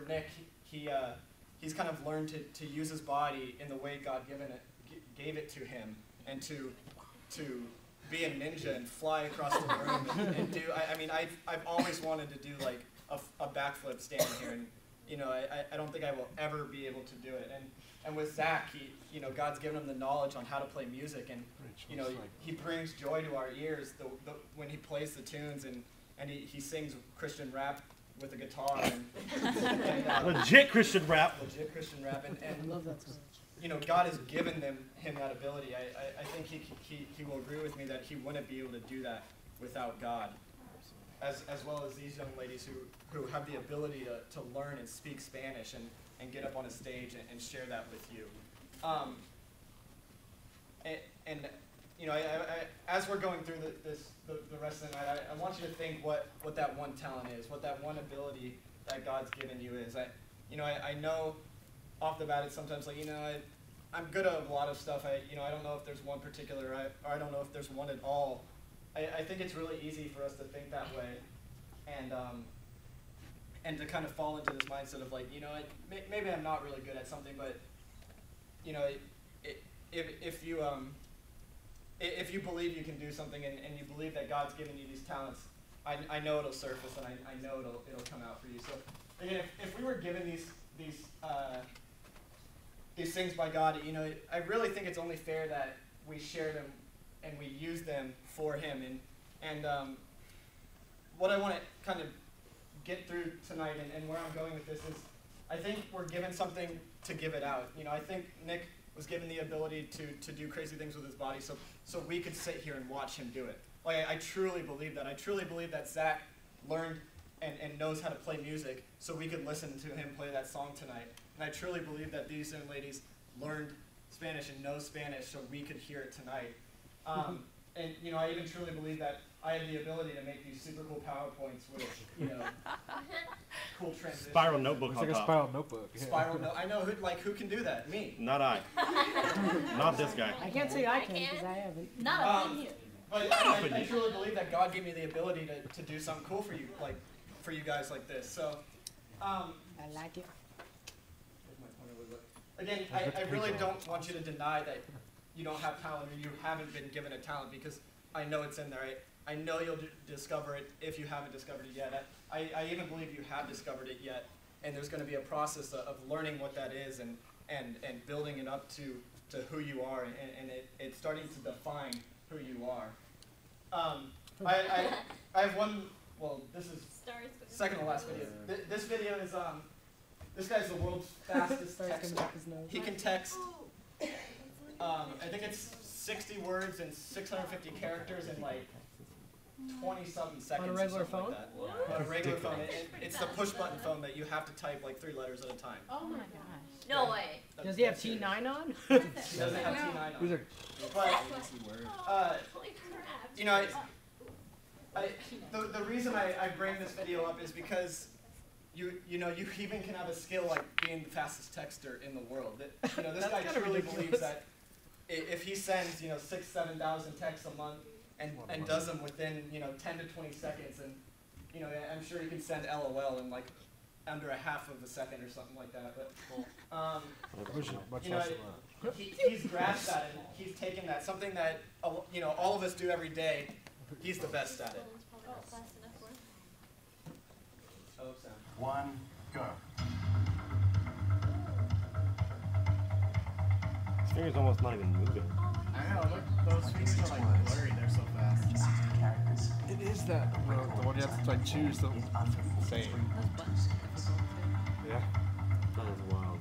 for Nick, he's kind of learned to use his body in the way God gave it to him, and to be a ninja and fly across the room and do. I mean, I've always wanted to do like a backflip standing here, and you know, I don't think I will ever be able to do it. And with Zach, God's given him the knowledge on how to play music, and you know, he brings joy to our ears when he plays the tunes, and he sings Christian rap with a guitar, and legit Christian rap. Legit Christian rap, and I love that song. you know, God has given him that ability. I think he will agree with me that he wouldn't be able to do that without God. As well as these young ladies who have the ability to learn and speak Spanish and get up on a stage and share that with you. And you know, as we're going through the rest of the night, I want you to think what that one talent is, what that one ability that God's given you is. I know off the bat it's sometimes like, I'm good at a lot of stuff. I don't know if there's one particular, or I don't know if there's one at all. I think it's really easy for us to think that way, and to kind of fall into this mindset of like, maybe I'm not really good at something, but if you believe you can do something and you believe that God's given you these talents, I know it'll surface, and I know it'll come out for you. So again, if we were given these things by God, I really think it's only fair that we share them and we use them for Him. And what I want to kind of get through tonight, and where I'm going with this is, I think we're given something to give it out. I think Nick was given the ability to do crazy things with his body, so we could sit here and watch him do it. Like, I truly believe that. I truly believe that Zach learned and knows how to play music, so we could listen to him play that song tonight. And I truly believe that these young ladies learned Spanish and know Spanish, so we could hear it tonight. And I even truly believe that I have the ability to make these super cool PowerPoints with cool transitions. Spiral notebook. It's like a spiral notebook. Yeah. Spiral note. I know who can do that? Me. Not I. Not this guy. I can't say I can because I haven't. Not up in here. But I truly believe that God gave me the ability to do something cool for you, like for you guys like this. So, I like it. Again, I really don't want you to deny that you don't have talent or you haven't been given a talent, because I know it's in there. I know you'll discover it if you haven't discovered it yet. I even believe you have discovered it yet, and there's going to be a process of learning what that is and building it up to who you are, and it's starting to define who you are. I have one, well, this is second to last video. This video is, this guy's the world's fastest texter. He can text, I think it's 60 words and 650 characters in like 20-something seconds. On a regular phone? Like that. On a regular phone. It's the push-button phone that you have to type like 3 letters at a time. Oh my gosh. No way. Does he have T9 on? He doesn't have T9 on. But, the reason I bring this video up is because you even can have a skill like being the fastest texter in the world. This guy truly believes that if he sends 6,000 to 7,000 texts a month and does them within 10 to 20 seconds, and I'm sure he can send LOL in like under a half of a second or something like that. But he's grasped that, and he's taken that, something that all of us do every day. He's the best at it. One, go. His finger's almost not even moving. I know, look, those fingers are like blurry, they're so fast. It is that, the one you have to like choose the same. Yeah. That is wild.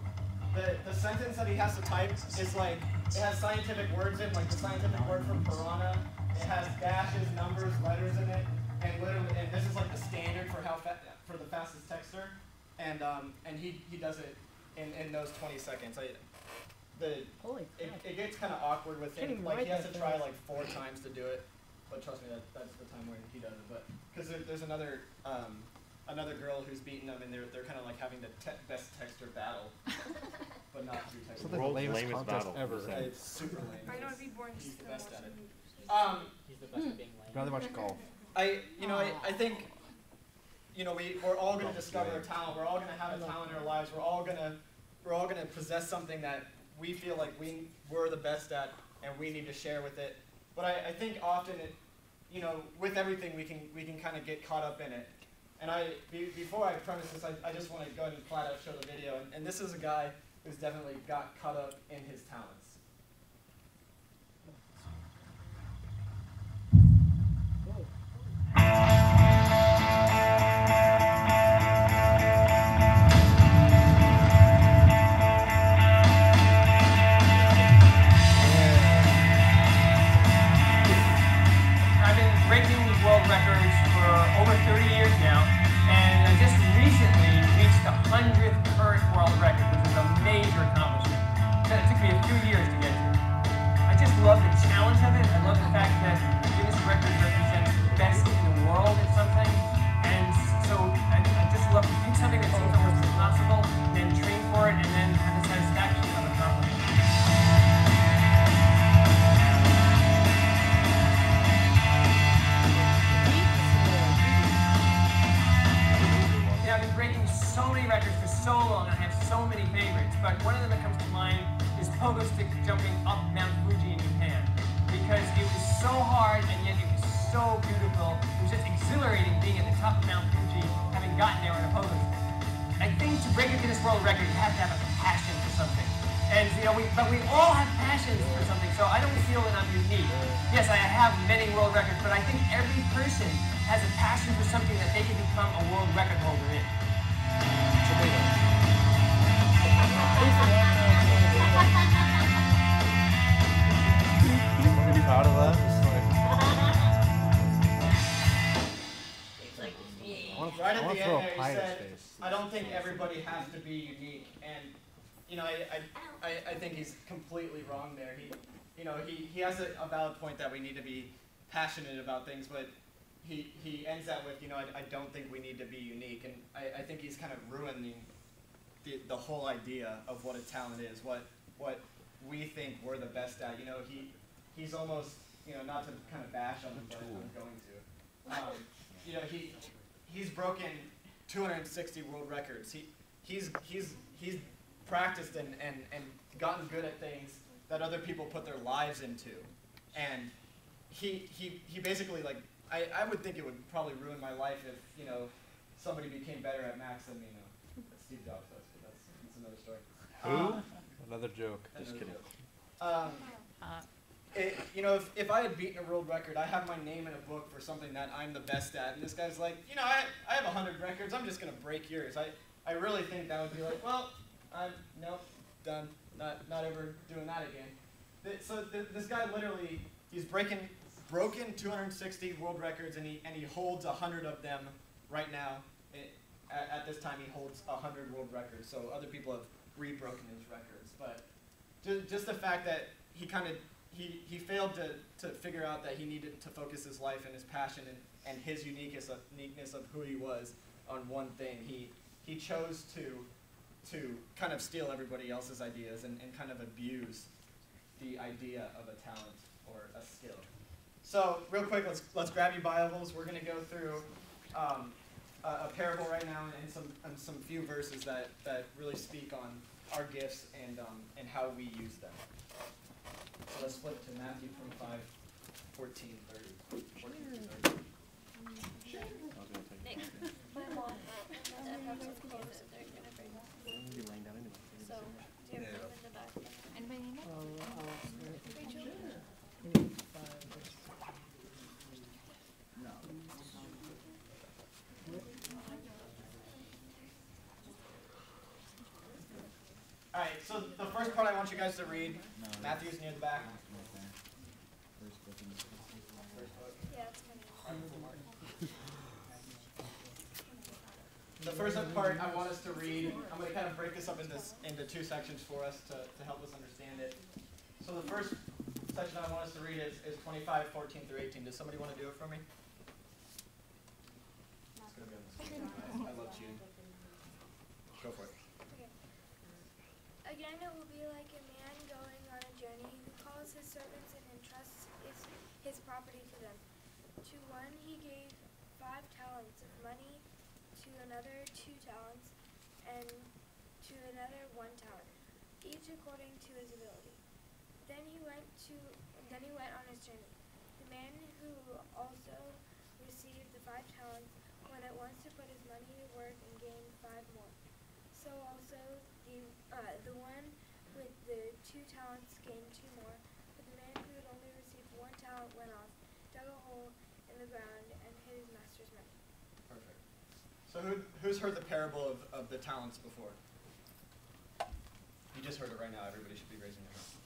The sentence that he has to type is like, it has scientific words in, like the scientific word for piranha. It has dashes, numbers, letters in it, and this is like the standard for for the fastest texter, and he does it in those 20 seconds. It gets kind of awkward with him. Like, he has to try like 4 times to do it, but trust me, that's the time when he does it. But because there's another girl who's beating him, and they're kind of like having the best texter battle, but not through texting. Something the lamest contest battle ever. It's super lame. I know I'd be boring. He's the best at it. He's the best at being lame. Rather watch golf. I think you know, we're all going to discover a talent. We're all going to have a talent in our lives. We're all going to possess something that we feel like we're the best at, and we need to share with it. But I think often, you know, with everything, we can kind of get caught up in it. And before I premise this, I just want to go ahead and flat out show the video. And this is a guy who's definitely got caught up in his talents. I've been breaking world records for over 30 years now, and I just recently reached the 100th current world record, which is a major accomplishment. It took me a few years to get to. I just love the challenge of it. I love the fact that Guinness Records represents the best in the world at something, and so I just love to pick something that seems almost impossible, and then train for it, and then have the satisfaction of accomplishing it. I've been breaking so many records for so long, and I have so many favorites, but one of them that comes to mind is pogo stick jumping up Mount Fuji in Japan, because it was so hard, and yet it was so beautiful. It was just exhilarating being at the top of Mount Fuji, having gotten there on a pogo stick. I think to break a Guinness World Record, you have to have a passion for something. And you know, but we all have passions for something, so I don't feel that I'm unique. Yes, I have many world records, but I think every person has a passion for something that they can become a world record holder in. Are you proud of that? Right at the end there, he said, I don't think everybody has to be unique. And, you know, I think he's completely wrong there. He has a valid point that we need to be passionate about things, but he ends that with, you know, I don't think we need to be unique. And I think he's kind of ruining the whole idea of what a talent is, what we think we're the best at. You know, he's almost, you know, not to kind of bash on him, but I'm going to. You know, he's broken 260 world records. He's practiced and gotten good at things that other people put their lives into. And he basically, like, I would think it would probably ruin my life if, you know, somebody became better at maths than me, you know. Steve Jobs does, but that's another story. Who? Another joke. Just kidding. You know, if I had beaten a world record, I have my name in a book for something that I'm the best at, and this guy's like, you know, I have 100 records, I'm just going to break yours. I really think that would be like, well, nope, done, not ever doing that again. So this guy literally, he's broken 260 world records, and he holds 100 of them right now. At this time, he holds 100 world records, so other people have rebroken his records. But just the fact that he failed to figure out that he needed to focus his life and his passion and his uniqueness of who he was on one thing. He chose to kind of steal everybody else's ideas and kind of abuse the idea of a talent or a skill. So real quick, let's grab your Bibles. We're going to go through a parable right now and some few verses that really speak on our gifts and how we use them. So let's flip to Matthew 25, 14, 30. 14 to 30. Nick, my mom and I have some clothes that they're gonna bring. You're laying down anyway. So, do you have them in the back? Anybody need it? Rachel? All right, so the first part I want you guys to read, Matthew's near the back. First book. Yeah, it's funny. The first part I want us to read, I'm going to kind of break this up into two sections for us to help us understand it. So the first section I want us to read is 25, 14 through 18. Does somebody want to do it for me? It's going to be on the screen. I love cheating. Go for it. Again, it will be like a man going on a journey who calls his servants and entrusts his property to them. To one he gave 5 talents of money, another 2 talents, and to another 1 talent, each according to his ability. Then he went on his journey. The man who also received the 5 talents went at once to put his money to work and gained 5 more. So also the one with the 2 talents gained 2 more. But the man who had only received 1 talent went off, dug a hole in the ground, and hid his master's money. Perfect. So who's heard the parable of the talents before? You just heard it right now. Everybody should be raising their hand.